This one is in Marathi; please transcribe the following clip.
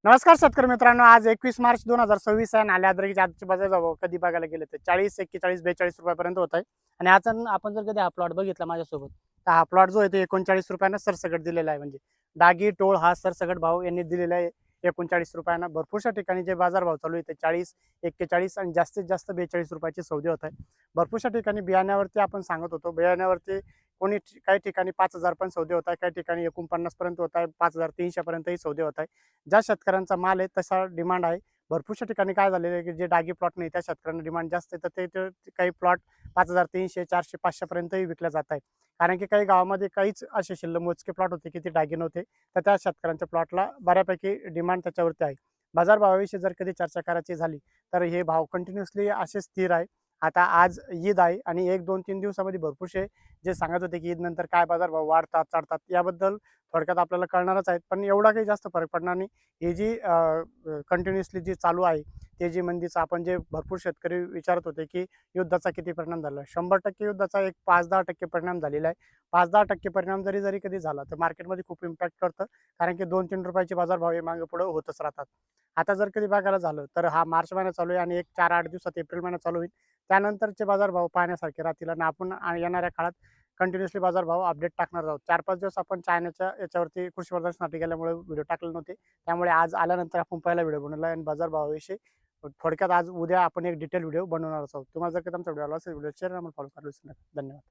नमस्कार शेतकरी मित्रांनो, आज 21 मार्च 2026 आहे आणि आल्याद्रीचे आजचे बाजार भाव कधी बघायला गेले तर 40, 41, 42 रुपयापर्यंत होत आहे. आणि आज आपण जर कधी हा प्लॉट बघितला माझ्यासोबत, तर हा प्लॉट जो आहे तो 39 रुपयांना सरसकट दिलेला आहे. म्हणजे डागी टोळ हा सरसकट भाव यांनी दिलेला आहे 39 रुपयांना. भरपूरशा ठिकाणी जे बाजार भाव चालू आहे ते 40, 41 आणि जास्तीत जास्त 42 रुपयाचे सौदे होत आहे. भरपूरशा ठिकाणी बियाण्यावरती आपण सांगत होतो, बियाण्यावरती काही ठिकाणी 5,000 पण सौदे होत आहे, काही ठिकाणी 49 पर्यंत होत आहे, 5,300 पर्यंतही सौदे होत आहे. ज्या शेतकऱ्यांचा माल आहे तसा डिमांड आहे. भरपूरशा ठिकाणी काय झालेलं आहे की जे डागी प्लॉट नाही त्या शेतकऱ्यांना डिमांड जास्त आहे, तर ते काही प्लॉट 5,300, 400, 500 पर्यंतही विकले जात आहे. कारण की काही गावामध्ये काहीच असे शिल्लक मोजके प्लॉट होते की ते डागी नव्हते, तर त्या शेतकऱ्यांच्या प्लॉटला बऱ्यापैकी डिमांड त्याच्यावरती आहे. बाजारभावाविषयी जर कधी चर्चा करायची झाली तर हे भाव कंटिन्युअसली असे स्थिर आहे. आता आज ईद आहे आणि 1, 2, 3 दिवसामध्ये भरपूरसे जे सांगत होते की ईद नंतर काय बाजारभाव वाढतात चढतात याबद्दल थोडक्यात आपल्याला कळणारच आहेत, पण एवढा काही जास्त फरक पडणार नाही. हे जी कंटिन्युअसली जी चालू आहे, ते जी मंदीचं आपण जे भरपूर शेतकरी विचारत होते की युद्धाचा किती परिणाम झाला, 100% युद्धाचा एक 5-10% परिणाम झालेला आहे. 5-10% परिणाम जरी जरी कधी झाला तर मार्केटमध्ये खूप इम्पॅक्ट करतं. कारण की 2-3 रुपयाचे बाजारभाव हे मागे पुढे होतच राहतात. आता जर कधी बघायला झालं तर हा मार्च महिना चालू आहे आणि एक 4-8 दिवसात एप्रिल महिना चालू होईल. त्यानंतरचे बाजारभाव पाहण्यासारखे राहतील आणि आपण येणाऱ्या काळात कंटिन्युअसली बाजारभाव अपडेट टाकणार आहोत. 4-5 दिवस आपण चायनाच्या याच्यावरती कृषी प्रदर्शनासाठी गेल्यामुळे व्हिडिओ टाकले नव्हते. त्यामुळे आज आल्यानंतर आपण पहिला व्हिडिओ बनवला आणि बाजारभावाविषयी थोडक्यात आज उद्या आपण एक डिटेल व्हिडिओ बनवणार आहोत. तुम्हाला जर कधी आमचा व्हिडिओ आवडला असेल, व्हिडिओ शेअर आणि फॉलो करायला विसरू नका. धन्यवाद.